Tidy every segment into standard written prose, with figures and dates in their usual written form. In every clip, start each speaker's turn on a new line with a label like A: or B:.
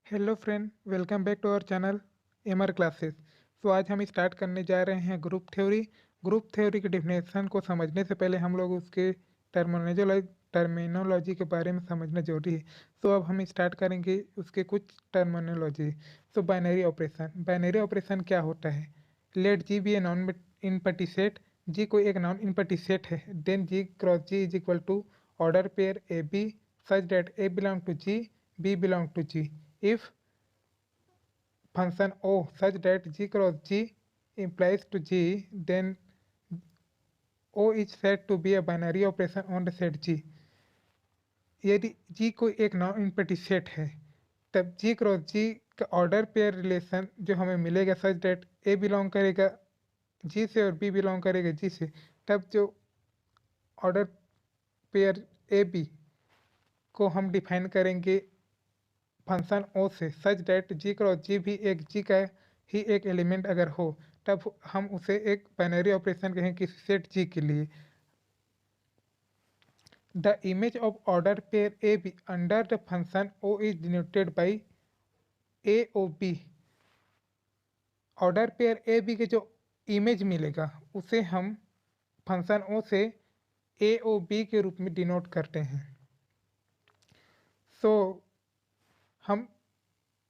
A: Hello friend, welcome back to our channel MR classes. तो आज हम स्टार्ट करने जा रहे हैं ग्रुप थ्योरी। ग्रुप थ्योरी की डेफिनेशन को समझने से पहले हम लोग उसके टर्मिनोलॉजी के बारे में समझना जरूरी है। तो अब हम स्टार्ट करेंगे उसके कुछ टर्मिनोलॉजी। तो बाइनरी ऑपरेशन क्या होता है? Let G be a non empty set. G कोई एक नॉन इनपटी सेट है, then G cross G is equal to order pair a b such that a belong to G, b belong to G. If function O such that G cross G implies to G, then O is said to be a binary operation on the set G. यदि G कोई एक non empty set है, तब G cross G का order pair relation जो हमें मिलेगा सच date A belong करेगा G से और B बिलोंग करेगा G से, तब जो ऑर्डर पेयर ए बी को हम डिफाइन करेंगे फंक्शन ओ से सच डेट जी क्रॉस जी भी एक जी का ही एक एलिमेंट अगर हो, तब हम उसे एक बाइनरी ऑपरेशन कहें किसी सेट जी के लिए। The image of order pair a b under the function o is denoted by a o b. Order pair a b के जो इमेज मिलेगा उसे हम फंक्शन ओ से ए ओ बी के रूप में डिनोट करते हैं। सो हम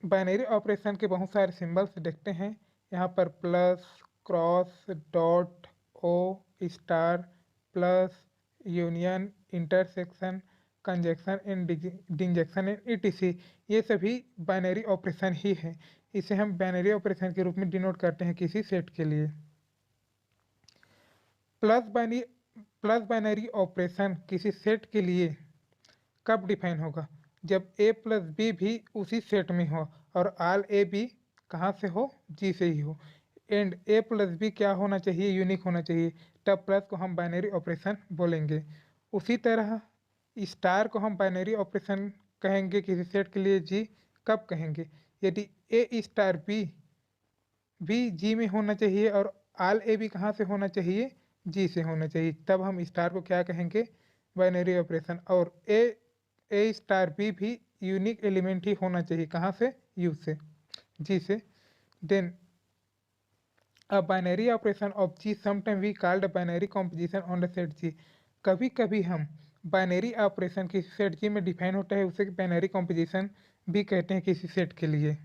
A: बाइनरी ऑपरेशन के बहुत सारे सिंबल्स देखते हैं यहाँ पर, plus, cross, dot, o, star, plus, union, intersection, conjunction and disjunction and etc. ये सभी बाइनरी ऑपरेशन ही है। इसे हम बाइनरी ऑपरेशन के रूप में डिनोट करते हैं किसी सेट के लिए। प्लस बाइनरी ऑपरेशन किसी सेट के लिए कब डिफाइन होगा? जब a प्लस बी भी उसी सेट में हो और आल ए बी कहाँ से हो? जी से ही हो। एंड a प्लस बी क्या होना चाहिए? यूनिक होना चाहिए। तब प्लस को हम बाइनरी ऑपरेशन बोलेंगे। उसी तरह स्टार को हम बाइनरी ऑपरेशन कहेंगे किसी सेट के लिए जी। कब कहेंगे? यदि a स्टार बी भी जी में होना चाहिए और आल ए बी कहाँ से होना चाहिए? जी से होना चाहिए। तब हम स्टार को क्या कहेंगे? Binary operation. और ए स्टार बी भी यूनिक एलिमेंट ही होना चाहिए। कहाँ से? यू से, जी से। Then a binary operation of G sometime we called binary composition on the set G. कभी कभी हम बाइनरी ऑपरेशन किसी सेट जी में डिफाइन होता है उसे बाइनरी कॉम्पोजिशन भी कहते हैं किसी सेट के लिए।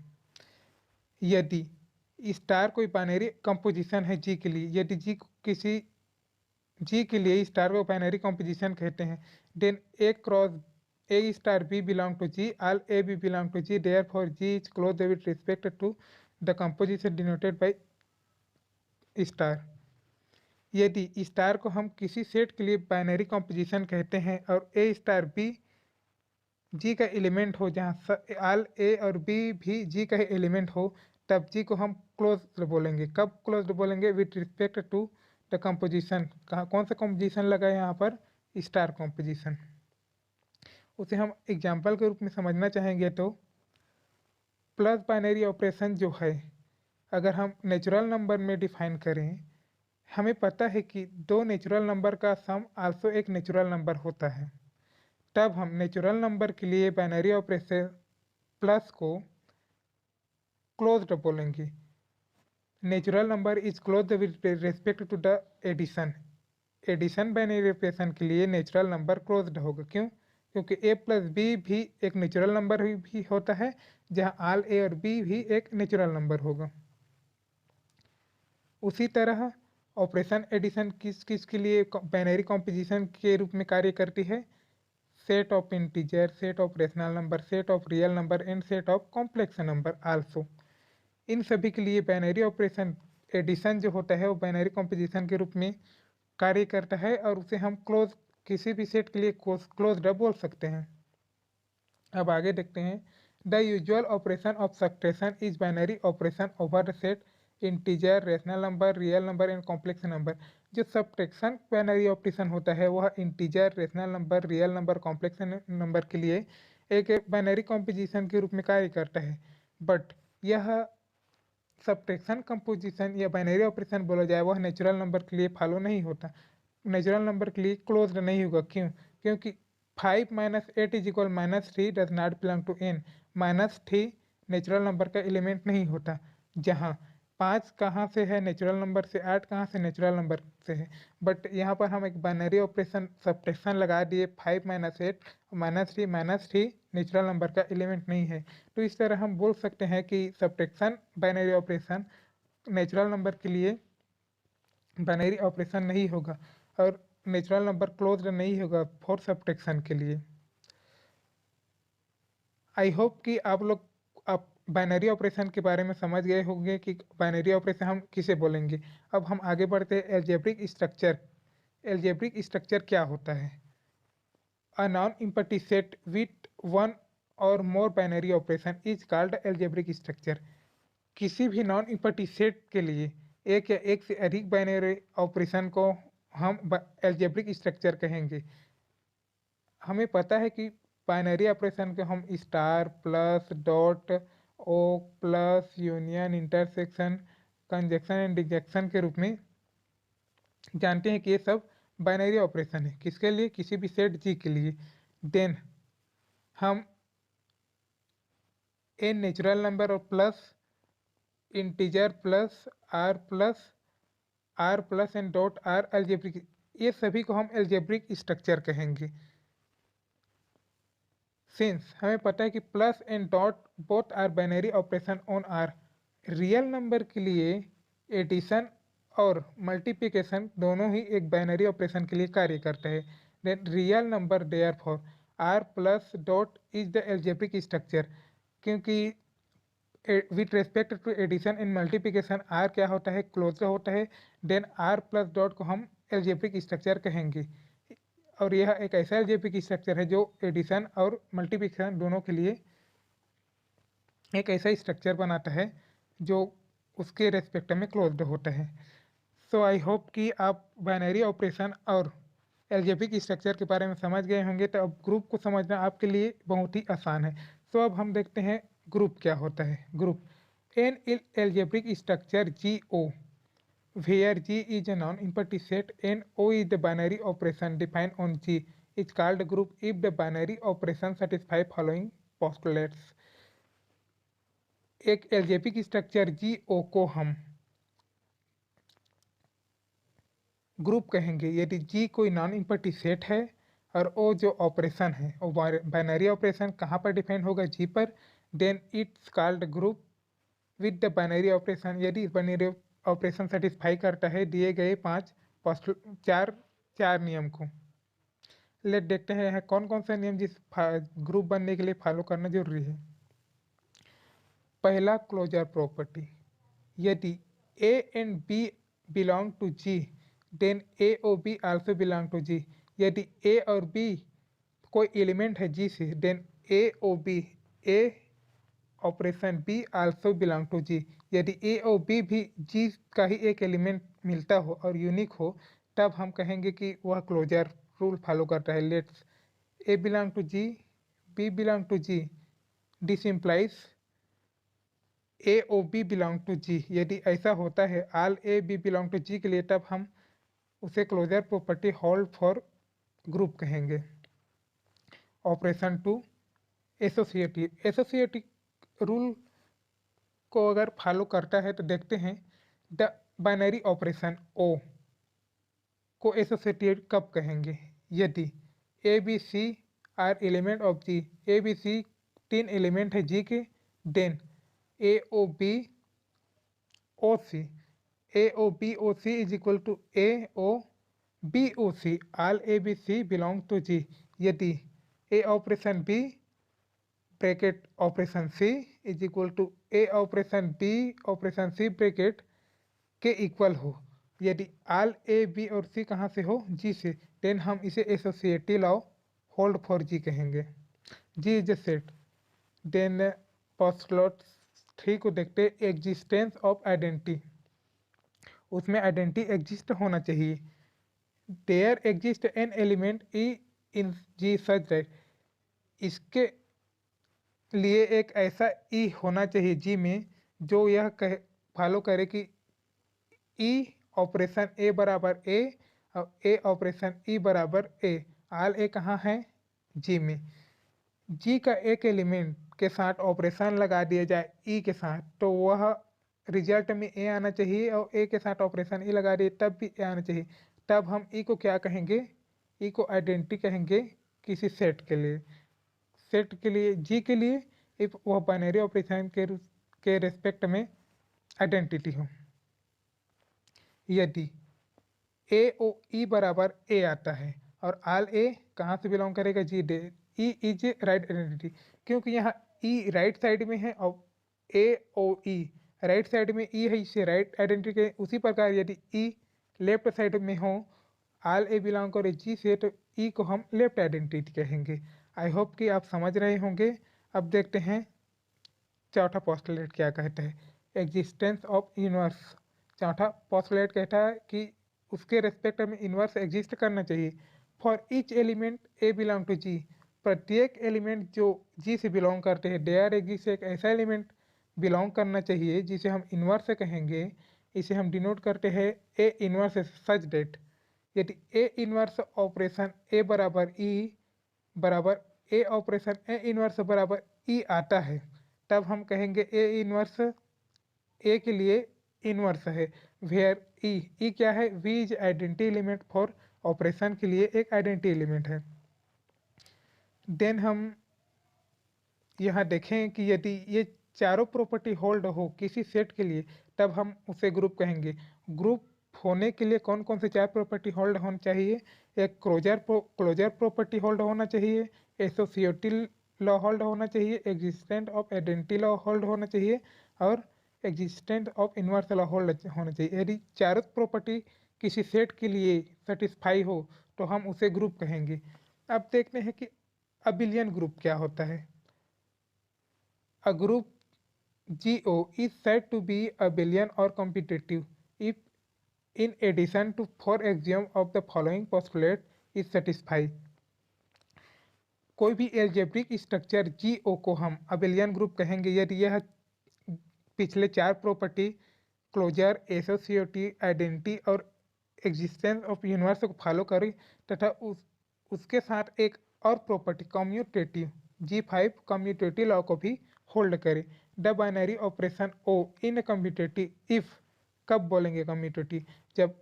A: यदि स्टार कोई बाइनरी कंपोजिशन है जी के लिए, यदि जी किसी जी के लिए स्टार को बाइनरी कंपोजिशन कहते हैं, then a cross a star b belong to G, all a b belong to G, therefore G is close with respect to the composition denoted by star. यदि star को हम किसी set के लिए binary composition कहते हैं और a star B जी का एलिमेंट हो, जहाँ आल ए और बी भी जी का ही एलिमेंट हो, तब जी को हम क्लोज बोलेंगे। कब क्लोज बोलेंगे? With respect to the composition. कहाँ कौन सा कंपोजिशन लगा है यहाँ पर? Star composition. उसे हम एग्जाम्पल के रूप में समझना चाहेंगे तो प्लस बाइनरी ऑपरेशन जो है, अगर हम नेचुरल नंबर में डिफाइन करें, हमें पता है कि दो नेचुरल नंबर का सम आल्सो एक नेचुरल नंबर होता है। तब हम नेचुरल नंबर के लिए बाइनरी ऑपरेशन प्लस को क्लोज्ड बोलेंगे। Natural number is closed with respect to the addition. Addition binary operation के लिए नेचुरल नंबर क्लोज्ड होगा। क्यों? क्योंकि a प्लस बी भी एक नेचुरल नंबर भी होता है, जहां आल ए और बी भी एक नेचुरल नंबर होगा। उसी तरह ऑपरेशन एडिशन किस किस के लिए बाइनरी कॉम्पोजिशन के रूप में कार्य करती है? Set of integer, set of rational number, set of real number and set of complex number also. इन सभी के लिए बाइनरी ऑपरेशन एडिशन जो होता है वो बाइनरी कॉम्पोजिशन के रूप में कार्य करता है और उसे हम क्लोज किसी भी सेट के लिए क्लोज्ड बोल सकते हैं। अब आगे देखते हैं। The usual operation of subtraction is binary operation over the set integer, rational number, real number and complex number. जो सब्ट्रैक्शन बाइनरी ऑपरेशन होता है वह integer, rational number, real number, complex number के लिए एक बाइनरी कॉम्पोजिशन के रूप में कार्य करता है। बट यह सब्ट्रैक्शन कंपोजिशन या बाइनरी ऑपरेशन बोला जाए वह नेचुरल नंबर के लिए फॉलो नहीं होता, नेचुरल नंबर के लिए क्लोज्ड नहीं होगा। क्यों? क्योंकि 5 - 8 = -3 does not belong to n। -3 natural number का एलिमेंट नहीं होता। जहाँ 5 कहाँ से है नेचुरल नंबर से, 8 कहाँ से नेचुरल नंबर से है। बट यहाँ पर हम एक बाइनरी ऑपरेशन सब्ट्रैक्शन लगा दिए, 5 - 8 -3 नेचुरल नंबर का एलिमेंट नहीं है। तो इस तरह हम बोल सकते हैं कि subtraction binary operation natural number के लिए बाइनरी ऑपरेशन नहीं होगा और नेचुरल नंबर क्लोज्ड नहीं होगा फॉर सब्ट्रैक्शन के लिए। आई होप कि आप लोग आप बाइनरी ऑपरेशन के बारे में समझ गए होंगे कि बाइनरी ऑपरेशन हम किसे बोलेंगे। अब हम आगे बढ़ते हैं एल्जेब्रिक स्ट्रक्चर। एल्जेब्रिक स्ट्रक्चर क्या होता है? A non empty set with one और more binary operation is called algebraic structure. किसी भी नॉन एम्प्टी सेट के लिए एक या एक से अधिक बाइनरी ऑपरेशन को हम एल्जेब्रिक स्ट्रक्चर कहेंगे। हमें पता है कि बाइनरी ऑपरेशन को हम star plus dot o plus union intersection conjunction and disjunction के रूप में जानते हैं कि ये सब बाइनरी ऑपरेशन है। किसके लिए? किसी भी सेट जी के लिए। देन हम ए नेचुरल नंबर और plus integer plus R plus and dot R algebraic, ये सभी को हम एल्जेब्रिक स्ट्रक्चर कहेंगे। सिंस हमें पता है कि plus and dot both are binary operation on R. Real number के लिए एडिशन और मल्टीप्लिकेशन दोनों ही एक बाइनरी ऑपरेशन के लिए कार्य करते हैं। Then real number therefore R plus dot is the algebraic structure, क्योंकि with respect to addition and multiplication R क्या होता है? क्लोजर होता है। देन आर प्लस डॉट को हम एल्जेब्रिक स्ट्रक्चर कहेंगे और यह एक ऐसा एल्जेब्रिक स्ट्रक्चर है जो एडिशन और मल्टीप्लिकेशन दोनों के लिए एक ऐसा स्ट्रक्चर बनाता है जो उसके रेस्पेक्ट में क्लोज्ड होता है। सो आई होप कि आप बाइनरी ऑपरेशन और एल्जेब्रिक स्ट्रक्चर के बारे में समझ गए होंगे। तो अब ग्रुप को समझना आपके लिए बहुत ही आसान है। सो अब हम देखते हैं ग्रुप क्या होता है। Group an algebraic structure G o where G is a non-empty set and O is the binary operation defined on G is called group if the binary operation satisfy following postulates। एक algebraic structure G ओ को हम group कहेंगे यदि जी कोई non empty set है और ओ जो operation है वो बाइनरी ऑपरेशन कहाँ पर डिफाइन होगा? जी पर। Then it's called group with the binary operation यदि बाइनरी ऑपरेशन सेटिस्फाई करता है दिए गए चार नियम को। लेट देखते हैं यहाँ कौन कौन सा नियम जिस ग्रुप बनने के लिए फॉलो करना जरूरी है। पहला क्लोजर प्रॉपर्टी, यदि a and b belong to G then a और b also belong to G. यदि ए और बी कोई एलिमेंट है जी से देन ए और b a operation b also belong to G. यदि ए और बी भी जी का ही एक एलिमेंट मिलता हो और यूनिक हो तब हम कहेंगे कि वह क्लोजर रूल फॉलो करता है। Let's a belong to G, b belong to G, this implies a और बी बिलोंग टू जी। यदि ऐसा होता है all a b belong to G के लिए तब हम उसे closure property hold for group कहेंगे। ऑपरेशन टू एसोसिएटिव रूल को अगर फॉलो करता है तो देखते हैं द बाइनरी ऑपरेशन ओ को एसोसिएटेड कब कहेंगे? यदि a b c are element of G, a b c 3 element है जी के, then a o b o c, a o b o c is equal to a o b o c, all a b c belong to G. यदि a operation b bracket operation c is equal to a operation b operation c bracket के equal हो, यदि आल a B और सी कहाँ से हो? जी से, then हम इसे associative law hold for G कहेंगे। G is a set. Then postulate 3 को देखते एग्जिस्टेंस ऑफ आइडेंटिटी। उसमें आइडेंटिटी एग्जिस्ट होना चाहिए। There exist an element e in G such that, इसके लिए एक ऐसा ई होना चाहिए जी में जो यह कहे फॉलो करे कि ई ऑपरेशन ए बराबर ए और ए ऑपरेशन ई बराबर ए। आल ए कहाँ है? जी में। जी का एक एलिमेंट के साथ ऑपरेशन लगा दिया जाए ई के साथ, तो वह रिजल्ट में ए आना चाहिए, और ए के साथ ऑपरेशन ई लगा दिए तब भी ए आना चाहिए। तब हम ई को क्या कहेंगे? ई को आइडेंटिटी कहेंगे किसी सेट के लिए। सेट के लिए जी के लिए इफ वह बाइनरी ऑपरेशन के रेस्पेक्ट में आइडेंटिटी हो। यदि ए ओ ई बराबर ए आता है और आल ए कहाँ से बिलोंग करेगा? जी डे। ई इज राइट आइडेंटिटी, क्योंकि यहाँ ई राइट साइड में है और ए ओ ई राइट साइड में ई है, इससे राइट आइडेंटिटी। उसी प्रकार यदि ई लेफ्ट साइड में हो, आल ए बिलोंग करे जी से, तो ई को हम लेफ्ट आइडेंटिटी कहेंगे। आई होप कि आप समझ रहे होंगे। अब देखते हैं चौथा पोस्टुलेट क्या कहता है। Existence of inverse. चौथा पोस्टुलेट कहता है कि उसके रेस्पेक्ट में इनवर्स एग्जिस्ट करना चाहिए। For each element a belong to G. प्रत्येक एलिमेंट जो जी से बिलोंग करते हैं, देयर एग्जिस्ट एक ऐसा एलिमेंट बिलोंग करना चाहिए जिसे हम इनवर्स कहेंगे। इसे हम डिनोट करते हैं ए इनवर्स सच डेट। यदि ए इनवर्स ऑपरेशन ए बराबर ई बराबर ए ऑपरेशन ए इनवर्स बराबर ई आता है, तब हम कहेंगे ए इनवर्स ए के लिए इनवर्स है। वेयर ई क्या है? V is identity element for operation के लिए एक आइडेंटिटी एलिमेंट है। देन हम यहाँ देखें कि यदि ये चारों प्रॉपर्टी होल्ड हो किसी सेट के लिए, तब हम उसे ग्रुप कहेंगे। ग्रुप होने के लिए कौन कौन से चार प्रॉपर्टी होल्ड होनी चाहिए? एक क्लोजर प्रॉपर्टी होल्ड होना चाहिए, एसोसिएटिव लॉ होल्ड होना चाहिए, existent of identity law hold होना चाहिए, और existent of inverse law hold होना चाहिए। यदि चारों प्रॉपर्टी किसी सेट के लिए सेटिस्फाई हो, तो हम उसे ग्रुप कहेंगे। अब देखते हैं कि अबिलियन ग्रुप क्या होता है। A group GO is said to be abelian or commutative if, in addition to four axioms of the following postulate is satisfied। कोई भी एल्जेब्रिक स्ट्रक्चर GO को हम अबेलियन ग्रुप कहेंगे यदि यह पिछले चार प्रॉपर्टी क्लोजर, एसोसिएटिव, आइडेंटिटी और एग्जिस्टेंस ऑफ यूनिवर्स को फॉलो करे, तथा उसके साथ एक और property commutative G5 commutative law को भी होल्ड करे। The binary operation o in commutative if, कब बोलेंगे कम्यूटेटिव? जब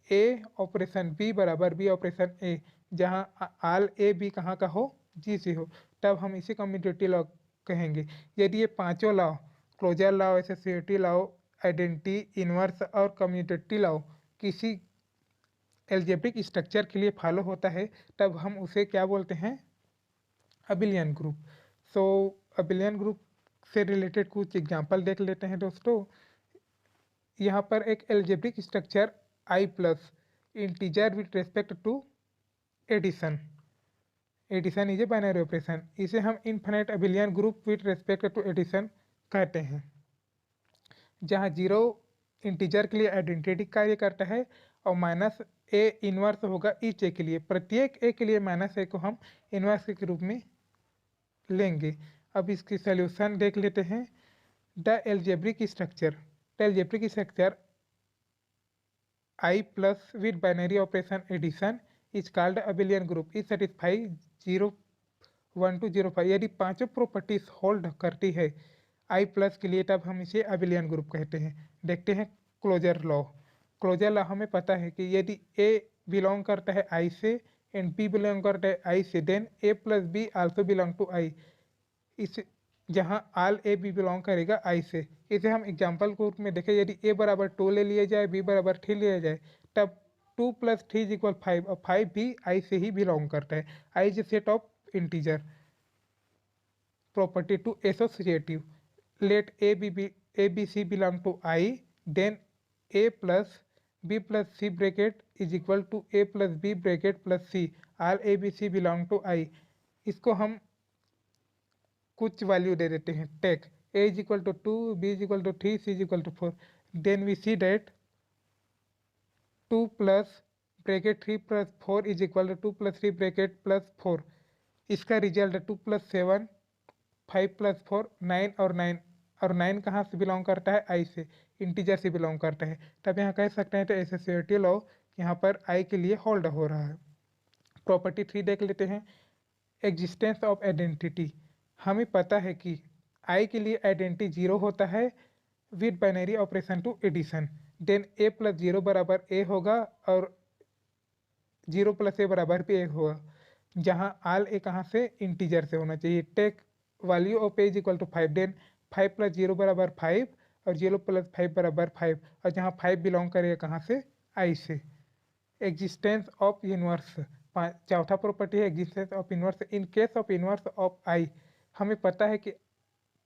A: ए ऑपरेशन बी बराबर बी ऑपरेशन ए, जहाँ आल ए बी कहाँ का हो? जी से हो, तब हम इसे कम्यूटेटिव लॉ कहेंगे। यदि ये पांचों law closure law, associative law, identity, inverse और कम्यूटेटिव लॉ किसी एल्जेब्रिक स्ट्रक्चर के लिए फॉलो होता है, तब हम उसे क्या बोलते हैं? Abelian group. So abelian group से रिलेटेड कुछ एग्जांपल देख लेते हैं दोस्तों। यहाँ पर एक algebraic structure I plus integer with respect to addition. Addition is a binary operation. इसे हम infinite abelian group with respect to addition कहते हैं, जहाँ जीरो इंटीजर के लिए आइडेंटिटी कार्य करता है और माइनस ए इनवर्स होगा ईच ए के लिए। प्रत्येक ए के लिए माइनस ए को हम इनवर्स के रूप में लेंगे। अब इसकी सॉल्यूशन देख लेते हैं। The algebraic structure I plus with binary operation addition is called abelian group is satisfy 0, 1 to 0, 5। यदि पांचों प्रॉपर्टीज होल्ड करती है आई प्लस के लिए, तब हम इसे अबिलियन ग्रुप कहते हैं। देखते हैं क्लोजर लॉ। क्लोजर लॉ हमें पता है कि यदि ए बिलोंग करता है आई से एंड बी बिलोंग करता है आई से, then a plus b also belong to I. इस जहाँ आल ए बी बिलोंग करेगा आई से। इसे हम एग्जाम्पल के रूप में देखें। यदि ए बराबर 2 ले लिया जाए, बी बराबर 3 लिया जाए, तब 2 + 3 = 5 और 5 भी आई से ही बिलोंग करता है। I is a set of integer. Property two associative, let a b c belong to I, then a plus b plus c bracket is equal to a plus b bracket plus c, all a b c belong to I. इसको हम कुछ value दे देते हैं। Take a is equal to 2, b is equal to 3, c is equal to 4। Then we see that 2 plus bracket 3 plus 4 is equal to 2 plus 3 bracket plus 4। इसका result है 2 + 7, 5 + 4, 9 और 9। और 9 कहाँ से बिलोंग करता है? आई से, इंटीजर से बिलोंग करता है। तब यहाँ कह सकते हैं तो एसोसिएटिव लॉ यहाँ पर आई के लिए होल्ड हो रहा है। प्रॉपर्टी 3 देख लेते हैं। एग्जिस्टेंस ऑफ आइडेंटिटी, हमें पता है कि आई के लिए आइडेंटिटी 0 होता है with binary operation to addition. Then a plus 0 बराबर ए होगा और 0 प्लस ए बराबर भी ए होगा, जहाँ आल ए कहाँ से इंटीजर से होना चाहिए। Take value of a is equal to 5, then 5 plus 0 बराबर 5 और 0 प्लस 5 बराबर 5, और जहाँ 5 बिलोंग करेगा कहाँ से, आई से। एग्जिस्टेंस ऑफ इनवर्स, चौथा प्रॉपर्टी है existence of inverse. In case of inverse of I, हमें पता है कि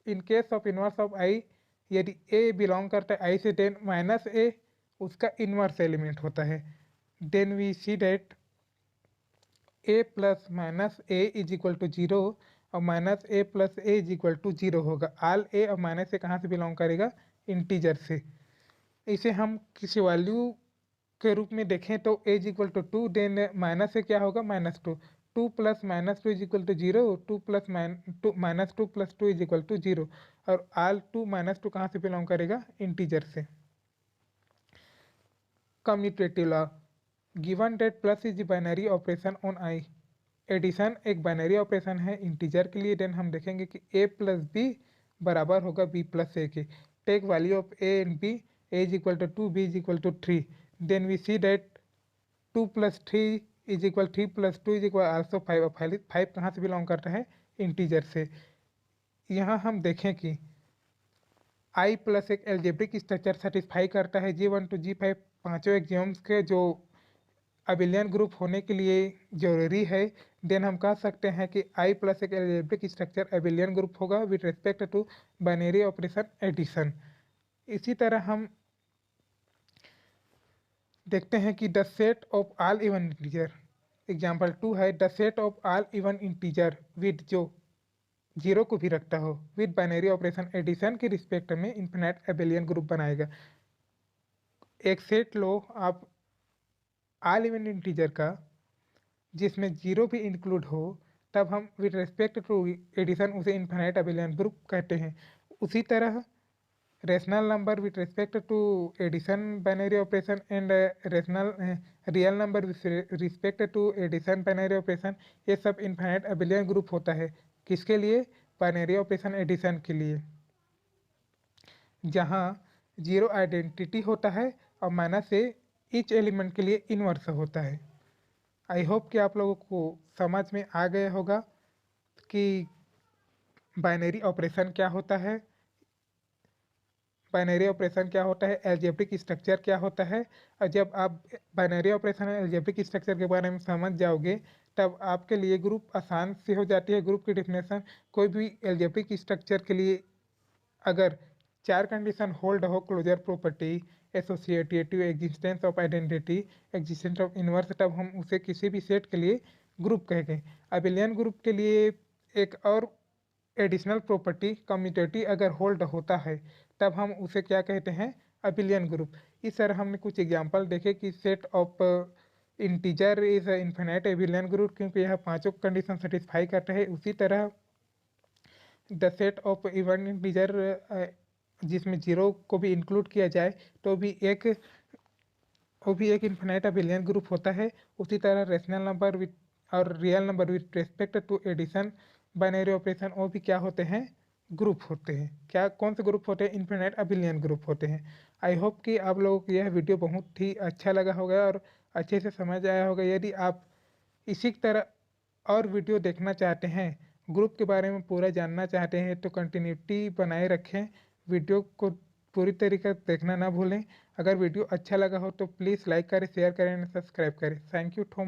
A: in case of inverse of I यदि ए बिलोंग करता है आई से, देन माइनस ए उसका इनवर्स एलिमेंट होता है। Then we see that a plus minus a is equal to 0 और minus a plus a is equal to 0 होगा। आल ए और माइनस ए कहाँ से बिलोंग करेगा, इंटीजर से। इसे हम किसी वैल्यू के रूप में देखें तो a is equal to 2, then minus से क्या होगा, -2, 2 plus -2 is equal to 0, 2 plus -2 plus 2 is equal to 0, और आल 2 -2 कहाँ से बिलोंग करेगा, इंटीजर से। Commutative law, given that plus is binary operation on I. Addition एक बाइनरी ऑपरेशन है इंटीजर के लिए। देन हम देखेंगे कि ए प्लस बी बराबर होगा बी प्लस ए के। Take value of a and b, a is equal to 2, b is equal to 3। Then we see that 2 plus 3 is equal 3 plus 2 is equal also 5। 5 कहाँ से belong करता है, integer से। यहाँ हम देखें कि आई प्लस एक एल्जेब्रिक स्ट्रक्चर सेटिस्फाई करता है G1 to G5 पांचों एक्सियोम्स के, जो अबिलियन ग्रुप होने के लिए जरूरी है। देन हम कह सकते हैं कि आई प्लस एक एल्जेब्रिक स्ट्रक्चर अबिलियन ग्रुप होगा with respect to binary operation addition. इसी तरह हम देखते हैं कि the set of all even integer, example 2 है, the set of all even integer with, जो 0 को भी रखता हो, विद बाइनरी ऑपरेशन एडिशन के रिस्पेक्ट में इन्फिनाइट अबिलियन ग्रुप बनाएगा। एक सेट लो आप ऑल इवन इंटीजर का जिसमें 0 भी इंक्लूड हो, तब हम विद रिस्पेक्ट टू एडिशन उसे इन्फिनाइट अबिलियन ग्रुप कहते हैं। उसी तरह rational number with respect to addition binary operation and rational real number with respect to addition binary operation, ये सब इन्फिनाइट अबिलियन ग्रुप होता है। किसके लिए, बाइनरी ऑपरेशन एडिशन के लिए, जहाँ 0 आइडेंटिटी होता है और माइनस से ईच एलिमेंट के लिए इनवर्स होता है। आई होप कि आप लोगों को समझ में आ गया होगा कि बाइनरी ऑपरेशन क्या होता है, बाइनरी ऑपरेशन क्या होता है, एल्जेब्रिक स्ट्रक्चर क्या होता है। और जब आप बाइनरी ऑपरेशन और एल्जेब्रिक स्ट्रक्चर के बारे में समझ जाओगे, तब आपके लिए ग्रुप आसान से हो जाती है। ग्रुप की डेफिनेशन, कोई भी एल्जेब्रिक स्ट्रक्चर के लिए अगर 4 कंडीशन होल्ड हो, closure property, associative, existence of identity, existence of inverse, तब हम उसे किसी भी सेट के लिए ग्रुप कहेंगे। अबिलियन ग्रुप के लिए एक और एडिशनल प्रॉपर्टी कम्यूटेटिव अगर होल्ड होता है, तब हम उसे क्या कहते हैं, अबिलियन ग्रुप। इस तरह हमने कुछ एग्जांपल देखे कि set of integer is infinite abelian group, क्योंकि यह पांचों कंडीशन सेटिस्फाई करता है। उसी तरह the set of even integer, जिसमें 0 को भी इंक्लूड किया जाए तो भी वो भी एक इन्फिनाइट अबिलियन ग्रुप होता है। उसी तरह रेशनल नंबर विथ और real number with respect to addition binary operation, वो भी क्या होते हैं, ग्रुप होते हैं। क्या, कौन से ग्रुप होते हैं, इन्फिनाइट अबिलियन ग्रुप होते हैं। आई होप कि आप लोगों को यह वीडियो बहुत ही अच्छा लगा होगा और अच्छे से समझ आया होगा। यदि आप इसी तरह और वीडियो देखना चाहते हैं, ग्रुप के बारे में पूरा जानना चाहते हैं, तो कंटिन्यूटी बनाए रखें, वीडियो को पूरी तरीके से देखना ना भूलें। अगर वीडियो अच्छा लगा हो तो प्लीज़ लाइक करें, शेयर करें, सब्सक्राइब करें। थैंक यू सो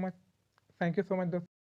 A: मच दोस्तों।